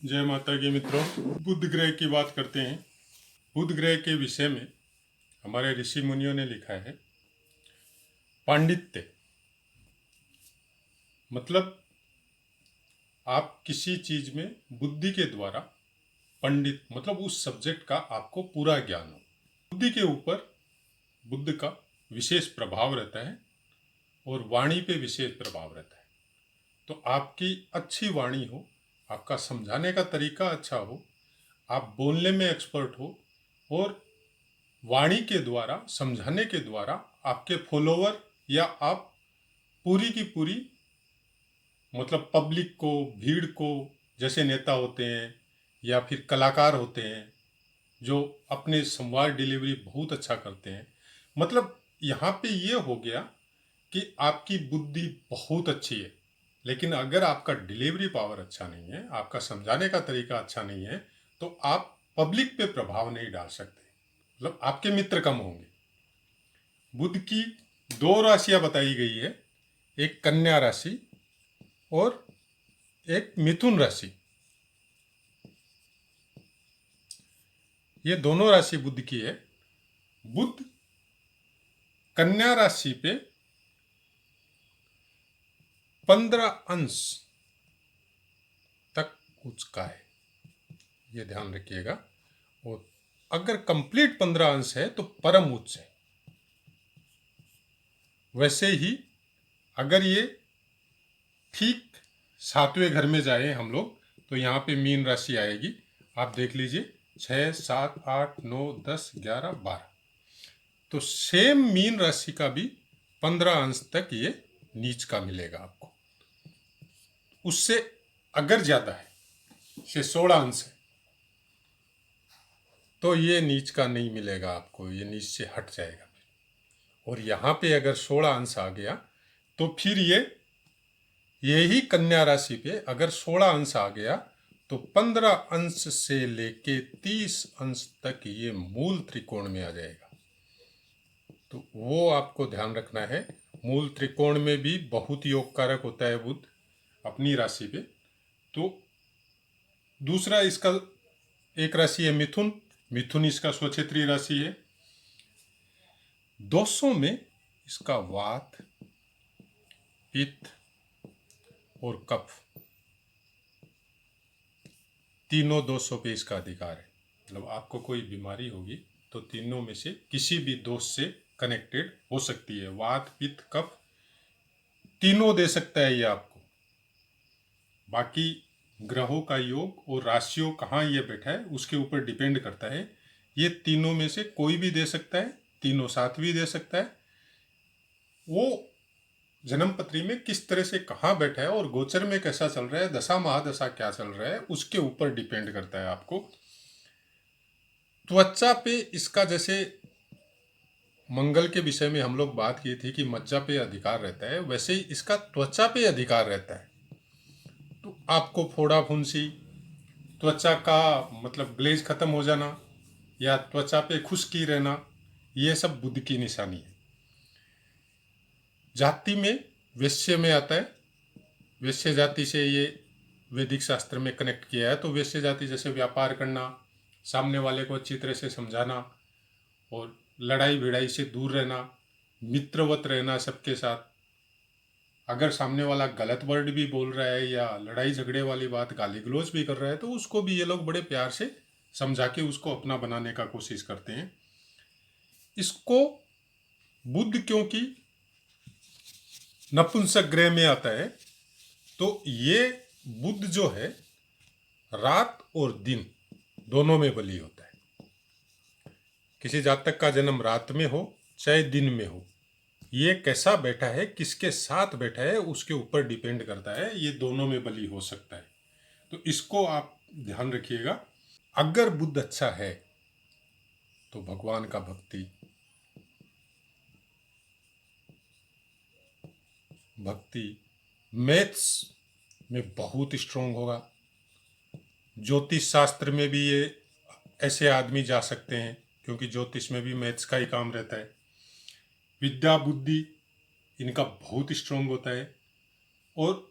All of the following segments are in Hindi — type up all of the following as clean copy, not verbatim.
जय माता की मित्रों, बुध ग्रह की बात करते हैं। बुध ग्रह के विषय में हमारे ऋषि मुनियों ने लिखा है पांडित्य मतलब आप किसी चीज में बुद्धि के द्वारा पंडित मतलब उस सब्जेक्ट का आपको पूरा ज्ञान हो। बुद्धि के ऊपर बुद्ध का विशेष प्रभाव रहता है और वाणी पे विशेष प्रभाव रहता है। तो आपकी अच्छी वाणी हो, आपका समझाने का तरीका अच्छा हो, आप बोलने में एक्सपर्ट हो और वाणी के द्वारा समझाने के द्वारा आपके फॉलोवर या आप पूरी की पूरी मतलब पब्लिक को, भीड़ को, जैसे नेता होते हैं या फिर कलाकार होते हैं जो अपने संवाद डिलीवरी बहुत अच्छा करते हैं। मतलब यहाँ पे ये हो गया कि आपकी बुद्धि बहुत अच्छी है, लेकिन अगर आपका डिलीवरी पावर अच्छा नहीं है, आपका समझाने का तरीका अच्छा नहीं है, तो आप पब्लिक पे प्रभाव नहीं डाल सकते। मतलब आपके मित्र कम होंगे। बुध की दो राशियां बताई गई है, एक कन्या राशि और एक मिथुन राशि। ये दोनों राशि बुध की है। बुध कन्या राशि पे 15 अंश तक उचका है, ये ध्यान रखिएगा। और अगर कंप्लीट 15 अंश है तो परम उच्च है। वैसे ही अगर ये ठीक 7वें घर में जाए हम लोग तो यहाँ पे मीन राशि आएगी। आप देख लीजिए 6, 7, 8, 9, 10, 11, 12। तो सेम मीन राशि का भी 15 अंश तक ये नीच का मिलेगा आपको। उससे अगर ज्यादा है, से 16 अंश है, तो ये नीच का नहीं मिलेगा आपको, ये नीच से हट जाएगा। और यहाँ पे अगर 16 अंश आ गया तो फिर यही कन्या राशि पे अगर 16 अंश आ गया तो 15 अंश से लेके 30 अंश तक ये मूल त्रिकोण में आ जाएगा। तो वो आपको ध्यान रखना है। मूल त्रिकोण में भी बहुत योग कारक होता है बुध अपनी राशि पे। तो दूसरा इसका एक राशि है मिथुन। मिथुन इसका स्वक्षेत्रीय राशि है। दोषों में इसका वात, पित्त और कफ, तीनों दोषों पे इसका अधिकार है। मतलब आपको कोई बीमारी होगी तो तीनों में से किसी भी दोष से कनेक्टेड हो सकती है। वात, पित्त, कफ तीनों दे सकता है ये आपको। बाकी ग्रहों का योग और राशियों कहाँ ये बैठा है उसके ऊपर डिपेंड करता है। ये तीनों में से कोई भी दे सकता है, तीनों साथ भी दे सकता है। वो जन्म पत्री में किस तरह से कहाँ बैठा है और गोचर में कैसा चल रहा है, दशा महादशा क्या चल रहा है, उसके ऊपर डिपेंड करता है आपको। त्वचा पे इसका जैसे मंगल के विषय में हम लोग बात की थी कि मज्जा पे अधिकार रहता है, वैसे ही इसका त्वचा पे अधिकार रहता है। तो आपको फोड़ा फुंसी, त्वचा का मतलब ग्लेज खत्म हो जाना या त्वचा पे खुश्की रहना, ये सब बुध की निशानी है। जाति में वैश्य में आता है। वैश्य जाति से ये वैदिक शास्त्र में कनेक्ट किया है। तो वैश्य जाति जैसे व्यापार करना, सामने वाले को अच्छी तरह से समझाना और लड़ाई भिड़ाई से दूर रहना, मित्रवत रहना सबके साथ। अगर सामने वाला गलत वर्ड भी बोल रहा है या लड़ाई झगड़े वाली बात, गाली गलौज भी कर रहा है, तो उसको भी ये लोग बड़े प्यार से समझा के उसको अपना बनाने का कोशिश करते हैं। इसको बुध क्योंकि नपुंसक ग्रह में आता है, तो ये बुध जो है रात और दिन दोनों में बली होता है। किसी जातक का जन्म रात में हो चाहे दिन में हो, ये कैसा बैठा है, किसके साथ बैठा है, उसके ऊपर डिपेंड करता है। ये दोनों में बली हो सकता है। तो इसको आप ध्यान रखिएगा। अगर बुध अच्छा है तो भगवान का भक्ति मैथ्स में बहुत स्ट्रोंग होगा। ज्योतिष शास्त्र में भी ये ऐसे आदमी जा सकते हैं क्योंकि ज्योतिष में भी मैथ्स का ही काम रहता है। विद्या बुद्धि इनका बहुत स्ट्रोंग होता है। और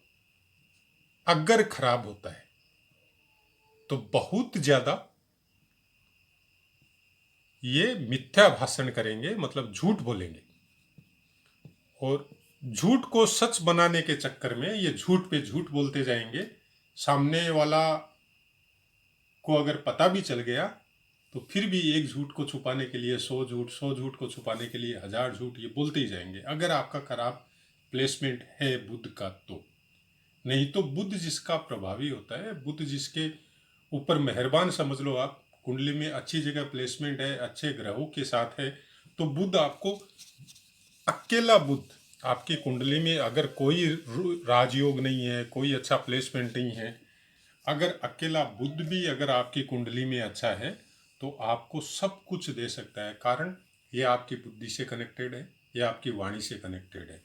अगर खराब होता है तो बहुत ज्यादा ये मिथ्या भाषण करेंगे, मतलब झूठ बोलेंगे, और झूठ को सच बनाने के चक्कर में ये झूठ पे झूठ बोलते जाएंगे। सामने वाला को अगर पता भी चल गया तो फिर भी एक झूठ को छुपाने के लिए 100 झूठ, 100 झूठ को छुपाने के लिए 1000 झूठ, ये बोलते ही जाएंगे अगर आपका खराब प्लेसमेंट है बुध का तो। नहीं तो बुध जिसका प्रभावी होता है, बुध जिसके ऊपर मेहरबान समझ लो आप, कुंडली में अच्छी जगह प्लेसमेंट है, अच्छे ग्रहों के साथ है, तो बुध आपको, अकेला बुध आपकी कुंडली में अगर कोई राजयोग नहीं है, कोई अच्छा प्लेसमेंट नहीं है, अगर अकेला बुध भी अगर आपकी कुंडली में अच्छा है तो आपको सब कुछ दे सकता है। कारण ये आपकी बुद्धि से कनेक्टेड है, ये आपकी वाणी से कनेक्टेड है।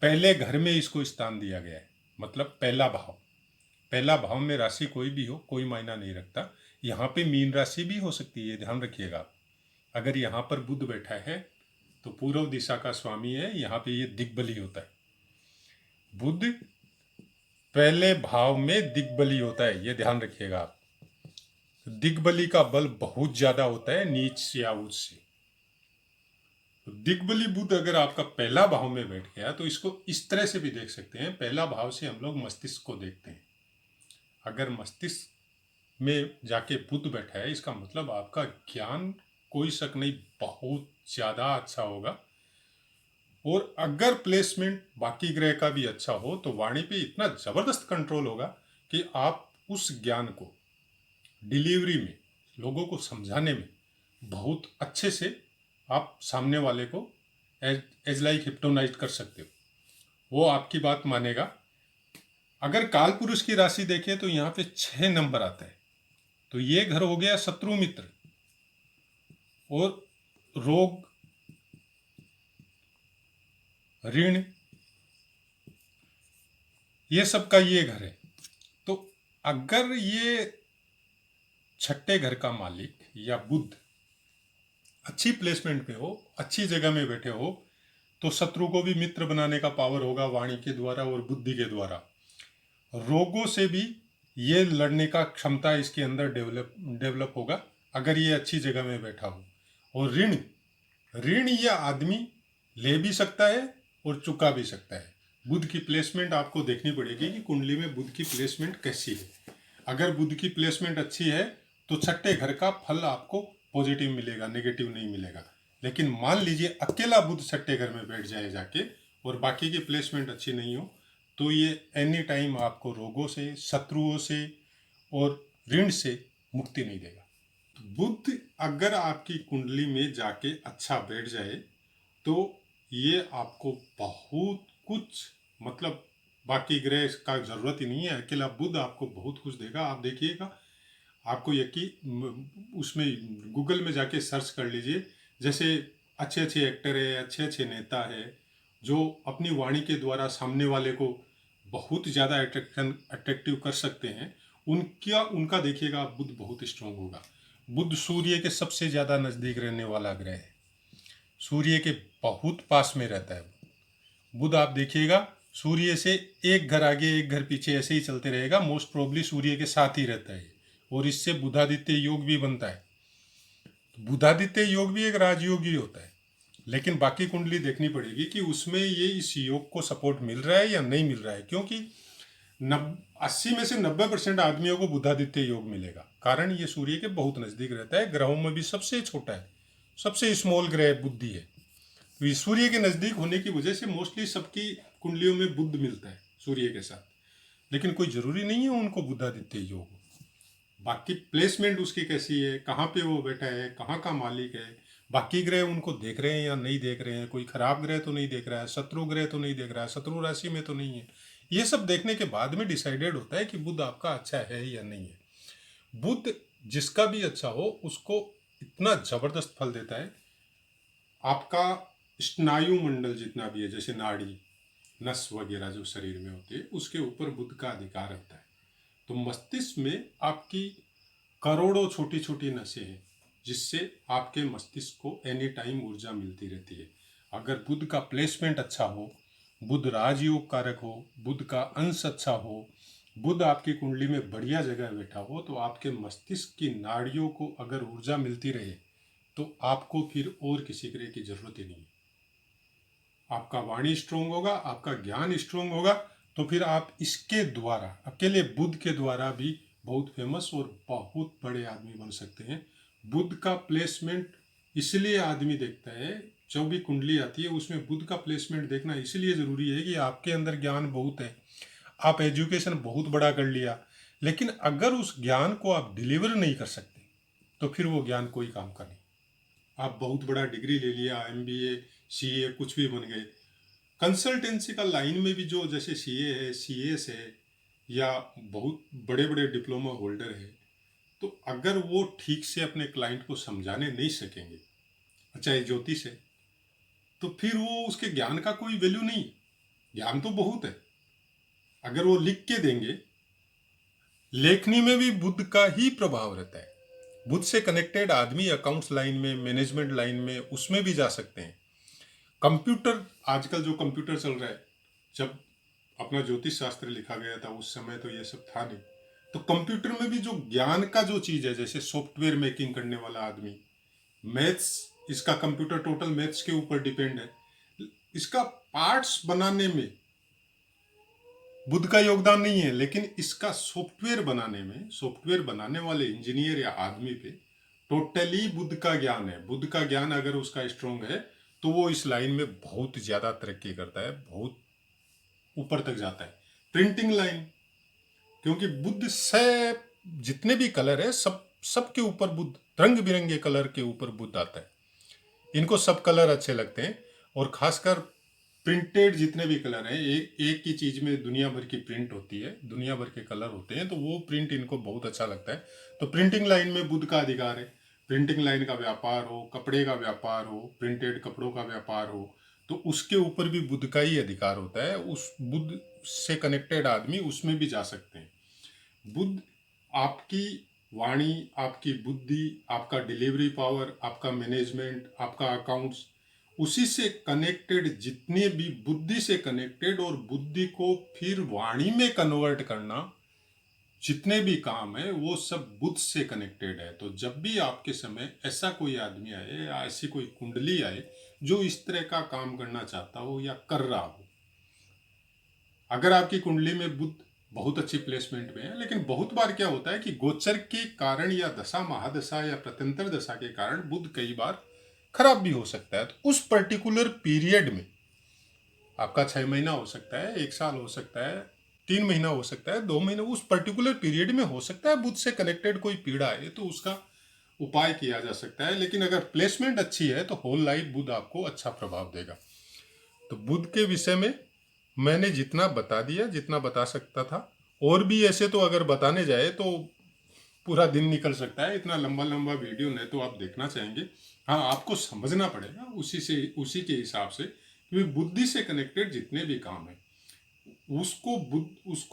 पहले घर में इसको स्थान दिया गया है, मतलब पहला भाव। पहला भाव में राशि कोई भी हो, कोई मायना नहीं रखता। यहाँ पे मीन राशि भी हो सकती है, ध्यान रखिएगा। अगर यहाँ पर बुध बैठा है तो पूर्व दिशा का स्वामी है, यहाँ पे ये दिग्बली होता है। बुध पहले भाव में दिग्बली होता है, ये ध्यान रखिएगा आप। दिग्बली का बल बहुत ज्यादा होता है नीच या उच्च से। तो दिग्बली बुध अगर आपका पहला भाव में बैठ गया तो इसको इस तरह से भी देख सकते हैं। पहला भाव से हम लोग मस्तिष्क को देखते हैं। अगर मस्तिष्क में जाके बुध बैठा है, इसका मतलब आपका ज्ञान, कोई शक नहीं, बहुत ज्यादा अच्छा होगा। और अगर प्लेसमेंट बाकी ग्रह का भी अच्छा हो तो वाणी पे इतना जबरदस्त कंट्रोल होगा कि आप उस ज्ञान को डिलीवरी में, लोगों को समझाने में बहुत अच्छे से आप सामने वाले को एज लाइक हिप्नोटाइज कर सकते हो। वो आपकी बात मानेगा। अगर काल पुरुष की राशि देखें तो यहाँ पे 6 नंबर आता है, तो ये घर हो गया शत्रु मित्र और रोग, ऋण, ये सब का ये घर है। तो अगर ये छठे घर का मालिक या बुध अच्छी प्लेसमेंट पे हो, अच्छी जगह में बैठे हो, तो शत्रु को भी मित्र बनाने का पावर होगा वाणी के द्वारा और बुद्धि के द्वारा। रोगों से भी ये लड़ने का क्षमता इसके अंदर डेवलप होगा अगर ये अच्छी जगह में बैठा हो। और ऋण, ऋण ये आदमी ले भी सकता है और चुका भी सकता है। बुध की प्लेसमेंट आपको देखनी पड़ेगी कि कुंडली में बुध की प्लेसमेंट कैसी है। अगर बुध की प्लेसमेंट अच्छी है तो छठे घर का फल आपको पॉजिटिव मिलेगा, नेगेटिव नहीं मिलेगा। लेकिन मान लीजिए अकेला बुध छठे घर में बैठ जाए जाके और बाकी की प्लेसमेंट अच्छी नहीं हो, तो ये एनी टाइम आपको रोगों से, शत्रुओं से और ऋण से मुक्ति नहीं देगा। तो बुध अगर आपकी कुंडली में जाके अच्छा बैठ जाए तो ये आपको बहुत कुछ, मतलब बाकी ग्रह का जरूरत ही नहीं है, अकेला बुध आपको बहुत कुछ देगा। आप देखिएगा, आपको यकीन, उसमें गूगल में जाके सर्च कर लीजिए, जैसे अच्छे अच्छे एक्टर है, अच्छे अच्छे नेता है जो अपनी वाणी के द्वारा सामने वाले को बहुत ज़्यादा अट्रैक्टिव कर सकते हैं, उनका देखिएगा बुध बहुत स्ट्रांग होगा। बुध सूर्य के सबसे ज़्यादा नज़दीक रहने वाला ग्रह है, सूर्य के बहुत पास में रहता है बुध। आप देखिएगा सूर्य से एक घर आगे एक घर पीछे ऐसे ही चलते रहेगा, मोस्ट प्रोबेबली सूर्य के साथ ही रहता है और इससे बुधादित्य योग भी बनता है। बुधादित्य योग भी एक राजयोग ही होता है, लेकिन बाकी कुंडली देखनी पड़ेगी कि उसमें ये इस योग को सपोर्ट मिल रहा है या नहीं मिल रहा है, क्योंकि 80 में से 90% आदमियों को बुधादित्य योग मिलेगा। कारण ये सूर्य के बहुत नज़दीक रहता है, ग्रहों में भी सबसे छोटा है, सबसे स्मॉल ग्रह बुद्धि है। तो ये सूर्य के नज़दीक होने की वजह से मोस्टली सबकी कुंडलियों में बुध मिलता है सूर्य के साथ, लेकिन कोई ज़रूरी नहीं है उनको बुधादित्य योग। बाकी प्लेसमेंट उसकी कैसी है, कहाँ पे वो बैठा है, कहाँ का मालिक है, बाकी ग्रह उनको देख रहे हैं या नहीं देख रहे हैं, कोई खराब ग्रह तो नहीं देख रहा है, शत्रु ग्रह तो नहीं देख रहा है, शत्रु राशि में तो नहीं है, ये सब देखने के बाद में डिसाइडेड होता है कि बुध आपका अच्छा है या नहीं है। बुध जिसका भी अच्छा हो उसको इतना जबरदस्त फल देता है। आपका स्नायु मंडल जितना भी है, जैसे नाड़ी, नस वगैरह जो शरीर में होती है, उसके ऊपर बुध का अधिकार होता है। तो मस्तिष्क में आपकी करोड़ों छोटी छोटी नसें हैं जिससे आपके मस्तिष्क को एनी टाइम ऊर्जा मिलती रहती है। अगर बुध का प्लेसमेंट अच्छा हो, बुध राजयोग कारक हो, बुध का अंश अच्छा हो, बुध आपकी कुंडली में बढ़िया जगह बैठा हो तो आपके मस्तिष्क की नाड़ियों को अगर ऊर्जा मिलती रहे तो आपको फिर और किसी ग्रह की जरूरत ही नहीं। आपका वाणी स्ट्रोंग होगा, आपका ज्ञान स्ट्रोंग होगा, तो फिर आप इसके द्वारा, अकेले बुध के द्वारा भी बहुत फेमस और बहुत बड़े आदमी बन सकते हैं। बुध का प्लेसमेंट इसलिए आदमी देखता है, जो भी कुंडली आती है उसमें बुध का प्लेसमेंट देखना इसलिए ज़रूरी है कि आपके अंदर ज्ञान बहुत है, आप एजुकेशन बहुत बड़ा कर लिया, लेकिन अगर उस ज्ञान को आप डिलीवर नहीं कर सकते तो फिर वो ज्ञान कोई काम का नहीं। आप बहुत बड़ा डिग्री ले लिया, एमबीए, सीए, कुछ भी बन गए, कंसल्टेंसी का लाइन में भी जो जैसे सीए है, सीएस है, या बहुत बड़े बड़े डिप्लोमा होल्डर है, तो अगर वो ठीक से अपने क्लाइंट को समझाने नहीं सकेंगे, चाहे ज्योतिष है, तो फिर वो उसके ज्ञान का कोई वैल्यू नहीं। ज्ञान तो बहुत है, अगर वो लिख के देंगे, लेखनी में भी बुद्ध का ही प्रभाव रहता है। बुद्ध से कनेक्टेड आदमी अकाउंट्स लाइन में, मैनेजमेंट लाइन में, उसमें भी जा सकते हैं। कंप्यूटर, आजकल जो कंप्यूटर चल रहा है, जब अपना ज्योतिष शास्त्र लिखा गया था उस समय तो ये सब था नहीं, तो कंप्यूटर में भी जो ज्ञान का जो चीज है, जैसे सॉफ्टवेयर मेकिंग करने वाला आदमी, मैथ्स, इसका कंप्यूटर टोटल मैथ्स के ऊपर डिपेंड है, इसका पार्ट्स बनाने में बुद्ध का योगदान नहीं है, लेकिन इसका सॉफ्टवेयर बनाने में, सॉफ्टवेयर बनाने वाले इंजीनियर या आदमी पे टोटली बुद्ध का ज्ञान है। बुद्ध का ज्ञान अगर उसका स्ट्रोंग है तो वो इस लाइन में बहुत ज्यादा तरक्की करता है, बहुत ऊपर तक जाता है। प्रिंटिंग लाइन, क्योंकि बुद्ध से जितने भी कलर है, सबके ऊपर बुद्ध, रंग बिरंगे कलर के ऊपर बुद्ध आता है। इनको सब कलर अच्छे लगते हैं, और खासकर प्रिंटेड जितने भी कलर हैं, एक ही चीज में दुनिया भर की प्रिंट होती है, दुनिया भर के कलर होते हैं, तो वो प्रिंट इनको बहुत अच्छा लगता है। तो प्रिंटिंग लाइन में बुद्ध का अधिकार है। प्रिंटिंग लाइन का व्यापार हो, कपड़े का व्यापार हो, प्रिंटेड कपड़ों का व्यापार हो, तो उसके ऊपर भी बुद्ध का ही अधिकार होता है। उस बुद्ध से कनेक्टेड आदमी उसमें भी जा सकते हैं। बुद्ध आपकी वाणी, आपकी बुद्धि, आपका डिलीवरी पावर, आपका मैनेजमेंट, आपका अकाउंट्स, उसी से कनेक्टेड जितने भी बुद्धि से कनेक्टेड, और बुद्धि को फिर वाणी में कन्वर्ट करना जितने भी काम है वो सब बुद्ध से कनेक्टेड है। तो जब भी आपके समय ऐसा कोई आदमी आए या ऐसी कोई कुंडली आए जो इस तरह का काम करना चाहता हो या कर रहा हो, अगर आपकी कुंडली में बुद्ध बहुत अच्छी प्लेसमेंट में है, लेकिन बहुत बार क्या होता है कि गोचर के कारण या दशा महादशा या प्रत्यंतर दशा के कारण बुद्ध कई बार खराब भी हो सकता है, तो उस पर्टिकुलर पीरियड में आपका 6 महीना हो सकता है, 1 साल हो सकता है, 3 महीना हो सकता है, 2 महीने, उस पर्टिकुलर पीरियड में हो सकता है बुद्ध से कनेक्टेड कोई पीड़ा है, तो उसका उपाय किया जा सकता है। लेकिन अगर प्लेसमेंट अच्छी है तो होल लाइफ बुद्ध आपको अच्छा प्रभाव देगा। तो बुद्ध के विषय में मैंने जितना बता दिया, जितना बता सकता था, और भी ऐसे तो अगर बताने जाए तो पूरा दिन निकल सकता है। इतना लंबा लंबा वीडियो नहीं तो आप देखना चाहेंगे। हाँ, आपको समझना पड़ेगा उसी के हिसाब से कि बुद्धि से कनेक्टेड जितने भी काम है उसको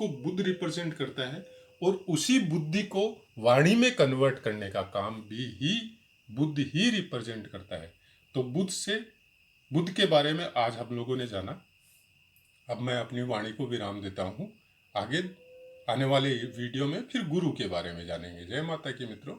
बुद्ध रिप्रेजेंट करता है, और उसी बुद्धि को वाणी में कन्वर्ट करने का काम भी बुद्ध ही रिप्रेजेंट करता है। तो बुद्ध के बारे में आज हम लोगों ने जाना। अब मैं अपनी वाणी को विराम देता हूँ। आगे आने वाले वीडियो में फिर गुरु के बारे में जानेंगे। जय माता की मित्रों।